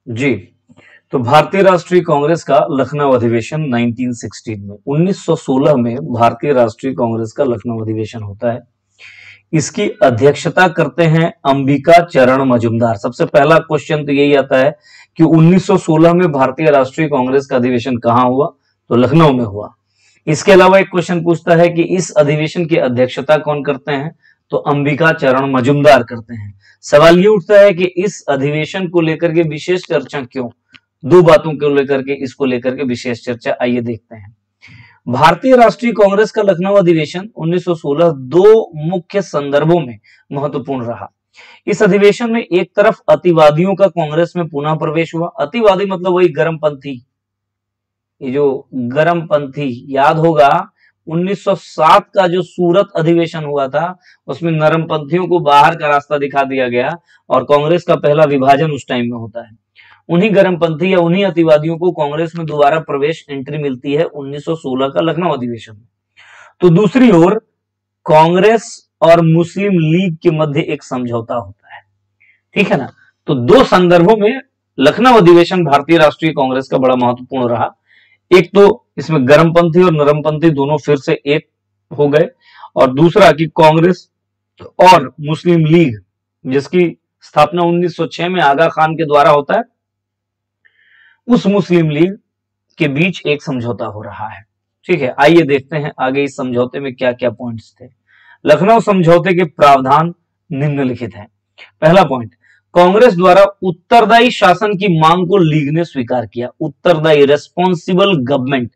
जी। तो भारतीय राष्ट्रीय कांग्रेस का लखनऊ अधिवेशन 1916 में 1916 में भारतीय राष्ट्रीय कांग्रेस का लखनऊ अधिवेशन होता है। इसकी अध्यक्षता करते हैं अंबिका चरण मजूमदार। सबसे पहला क्वेश्चन तो यही आता है कि 1916 में भारतीय राष्ट्रीय कांग्रेस का अधिवेशन कहां हुआ, तो लखनऊ में हुआ। इसके अलावा एक क्वेश्चन पूछता है कि इस अधिवेशन की अध्यक्षता कौन करते हैं, तो अंबिका चरण मजूमदार करते हैं। सवाल ये उठता है कि इस अधिवेशन को लेकर के विशेष चर्चा क्यों, दो बातों को लेकर के, इसको लेकर के विशेष चर्चा, आइए देखते हैं। भारतीय राष्ट्रीय कांग्रेस का लखनऊ अधिवेशन 1916 दो मुख्य संदर्भों में महत्वपूर्ण रहा। इस अधिवेशन में एक तरफ अतिवादियों का कांग्रेस में पुनः प्रवेश हुआ। अतिवादी मतलब वही गर्मपंथी, ये जो गर्मपंथी, याद होगा 1907 का जो सूरत अधिवेशन हुआ था उसमें नरमपंथियों को बाहर का रास्ता दिखा दिया गया और कांग्रेस का पहला विभाजन उस टाइम में होता है। उन्हीं गर्मपंथी या उन्हीं अतिवादियों को कांग्रेस में दोबारा प्रवेश एंट्री मिलती है 1916 का लखनऊ अधिवेशन में। तो दूसरी ओर कांग्रेस और मुस्लिम लीग के मध्य एक समझौता होता है, ठीक है ना। तो दो संदर्भों में लखनऊ अधिवेशन भारतीय राष्ट्रीय कांग्रेस का बड़ा महत्वपूर्ण रहा। एक तो इसमें गर्मपंथी और नरमपंथी दोनों फिर से एक हो गए, और दूसरा कि कांग्रेस और मुस्लिम लीग, जिसकी स्थापना 1906 में आगा खान के द्वारा होता है, उस मुस्लिम लीग के बीच एक समझौता हो रहा है। ठीक है, आइए देखते हैं आगे इस समझौते में क्या क्या पॉइंट्स थे। लखनऊ समझौते के प्रावधान निम्नलिखित हैं। पहला पॉइंट, कांग्रेस द्वारा उत्तरदायी शासन की मांग को लीग ने स्वीकार किया। उत्तरदायी, रेस्पॉन्सिबल गवर्नमेंट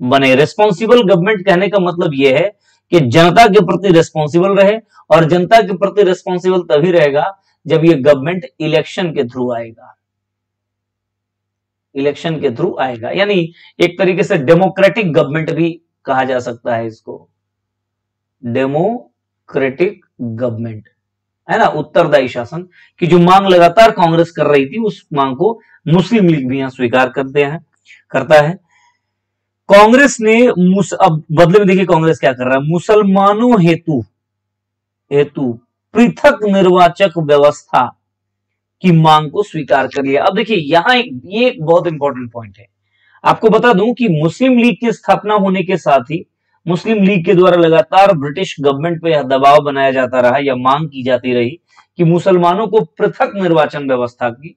बने। रेस्पॉन्सिबल गवर्नमेंट कहने का मतलब यह है कि जनता के प्रति रेस्पॉन्सिबल रहे, और जनता के प्रति रेस्पॉन्सिबल तभी रहेगा जब यह गवर्नमेंट इलेक्शन के थ्रू आएगा। इलेक्शन के थ्रू आएगा, यानी एक तरीके से डेमोक्रेटिक गवर्नमेंट भी कहा जा सकता है इसको, डेमोक्रेटिक गवर्नमेंट, है ना। उत्तरदायी शासन की जो मांग लगातार कांग्रेस कर रही थी, उस मांग को मुस्लिम लीग भी यहां स्वीकार करता है। कांग्रेस ने अब बदले में देखिए कांग्रेस क्या कर रहा है, मुसलमानों हेतु पृथक निर्वाचक व्यवस्था की मांग को स्वीकार कर लिया। अब देखिए यहां ये एक बहुत इंपॉर्टेंट पॉइंट है। आपको बता दूं कि मुस्लिम लीग की स्थापना होने के साथ ही मुस्लिम लीग के द्वारा लगातार ब्रिटिश गवर्नमेंट पे यह दबाव बनाया जाता रहा या मांग की जाती रही कि मुसलमानों को पृथक निर्वाचन व्यवस्था की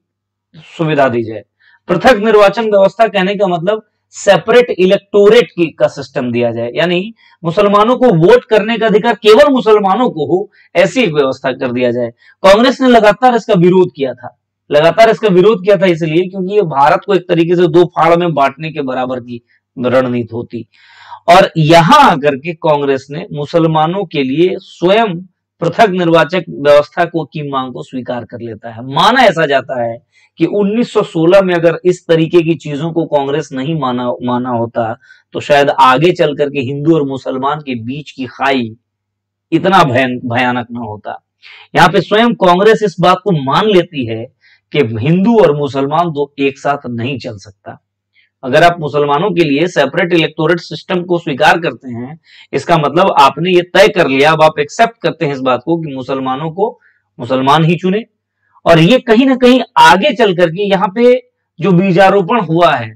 सुविधा दी जाए। पृथक निर्वाचन व्यवस्था कहने का मतलब सेपरेट इलेक्टोरेट की का सिस्टम दिया जाए, यानी मुसलमानों को वोट करने का अधिकार केवल मुसलमानों को हो, ऐसी एक व्यवस्था कर दिया जाए। कांग्रेस ने लगातार इसका विरोध किया था इसलिए क्योंकि ये भारत को एक तरीके से दो फाड़ में बांटने के बराबर की रणनीति होती। और यहां आकर के कांग्रेस ने मुसलमानों के लिए स्वयं पृथक निर्वाचक व्यवस्था को की मांग को स्वीकार कर लेता है। माना ऐसा जाता है कि 1916 में अगर इस तरीके की चीजों को कांग्रेस नहीं माना होता तो शायद आगे चल करके हिंदू और मुसलमान के बीच की खाई इतना भयानक ना होता। यहाँ पे स्वयं कांग्रेस इस बात को मान लेती है कि हिंदू और मुसलमान दो एक साथ नहीं चल सकता। अगर आप मुसलमानों के लिए सेपरेट इलेक्टोरेट सिस्टम को स्वीकार करते हैं, इसका मतलब आपने ये तय कर लिया, अब आप एक्सेप्ट करते हैं इस बात को कि मुसलमानों को मुसलमान ही चुने। और ये कहीं ना कहीं आगे चल करके यहाँ पे जो बीजारोपण हुआ है,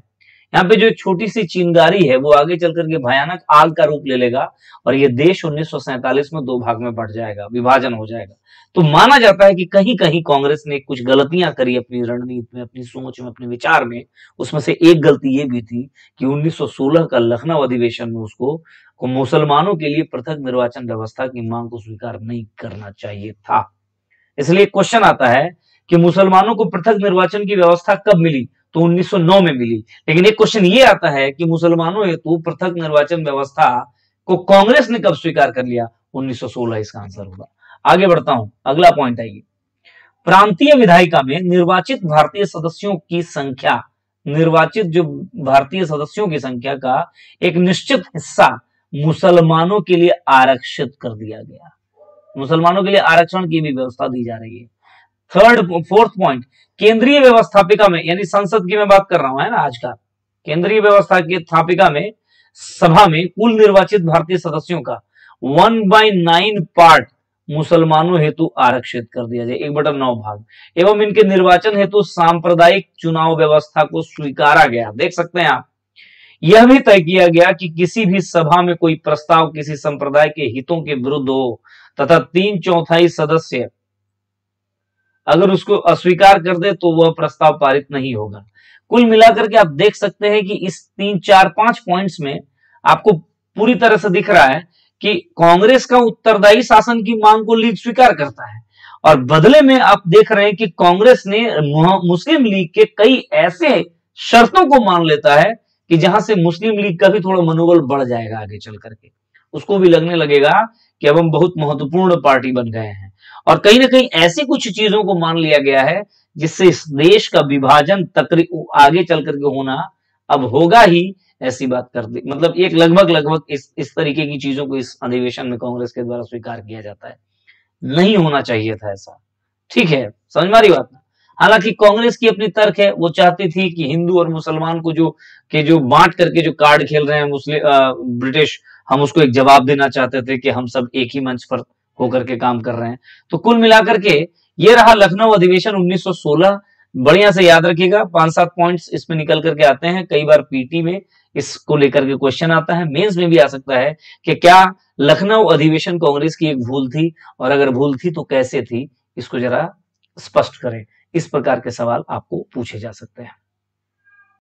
यहाँ पे जो छोटी सी चिंगारी है, वो आगे चल करके भयानक आग का रूप ले लेगा और ये देश 1947 में दो भाग में बंट जाएगा, विभाजन हो जाएगा। तो माना जाता है कि कहीं कहीं कांग्रेस ने कुछ गलतियां करी अपनी रणनीति में, अपनी सोच में, अपने विचार में। उसमें से एक गलती ये भी थी कि 1916 का लखनऊ अधिवेशन में उसको मुसलमानों के लिए पृथक निर्वाचन व्यवस्था की मांग को स्वीकार नहीं करना चाहिए था। इसलिए क्वेश्चन आता है कि मुसलमानों को पृथक निर्वाचन की व्यवस्था कब मिली, तो 1909 में मिली। लेकिन एक क्वेश्चन ये आता है कि मुसलमानों हेतु पृथक निर्वाचन व्यवस्था को कांग्रेस ने कब स्वीकार कर लिया, 1916 इसका आंसर होगा। आगे बढ़ता हूं, अगला पॉइंट आइए। प्रांतीय विधायिका में निर्वाचित भारतीय सदस्यों की संख्या, निर्वाचित जो भारतीय सदस्यों की संख्या का एक निश्चित हिस्सा मुसलमानों के लिए आरक्षित कर दिया गया। मुसलमानों के लिए आरक्षण की भी व्यवस्था दी जा रही है। फोर्थ पॉइंट, केंद्रीय व्यवस्थापिका में, यानी संसद की मैं बात कर रहा हूं, है ना, आज का केंद्रीय व्यवस्थापिका में सभा में कुल निर्वाचित भारतीय सदस्यों का 1/9 पार्ट मुसलमानों हेतु आरक्षित कर दिया जाए 1/9 भाग, एवं इनके निर्वाचन हेतु सांप्रदायिक चुनाव व्यवस्था को स्वीकारा गया। देख सकते हैं आप, यह भी तय किया गया कि किसी भी सभा में कोई प्रस्ताव किसी संप्रदाय के हितों के विरुद्ध हो तथा 3/4 सदस्य अगर उसको अस्वीकार कर दे तो वह प्रस्ताव पारित नहीं होगा। कुल मिलाकर के आप देख सकते हैं कि इस 3, 4, 5 पॉइंट्स में आपको पूरी तरह से दिख रहा है कि कांग्रेस का उत्तरदायी शासन की मांग को लीग स्वीकार करता है, और बदले में आप देख रहे हैं कि कांग्रेस ने मुस्लिम लीग के कई ऐसे शर्तों को मान लेता है कि जहां से मुस्लिम लीग का भी थोड़ा मनोबल बढ़ जाएगा आगे चल करके। उसको भी लगने लगेगा कि अब हम बहुत महत्वपूर्ण पार्टी बन गए हैं, और कहीं ना कहीं ऐसी कुछ चीजों को मान लिया गया है जिससे इस देश का विभाजन आगे चल करके होना अब होगा ही, ऐसी बात कर दी। मतलब एक लगभग इस तरीके की चीजों को इस अधिवेशन में कांग्रेस के द्वारा स्वीकार किया जाता है। नहीं होना चाहिए था ऐसा। ठीक है, समझ में आ रही बात ना? हालांकि कांग्रेस की अपनी तर्क है, वो चाहती थी कि हिंदू और मुसलमान को जो बांट करके जो कार्ड खेल रहे हैं मुस्लिम ब्रिटिश, हम उसको एक जवाब देना चाहते थे कि हम सब एक ही मंच पर होकर के काम कर रहे हैं। तो कुल मिलाकर के ये रहा लखनऊ अधिवेशन 1916। बढ़िया से याद रखिएगा, 5-7 पॉइंट्स इसमें निकल करके आते हैं। कई बार पीटी में इसको लेकर के क्वेश्चन आता है, मेंस में भी आ सकता है कि क्या लखनऊ अधिवेशन कांग्रेस की एक भूल थी, और अगर भूल थी तो कैसे थी, इसको जरा स्पष्ट करें। इस प्रकार के सवाल आपको पूछे जा सकते हैं।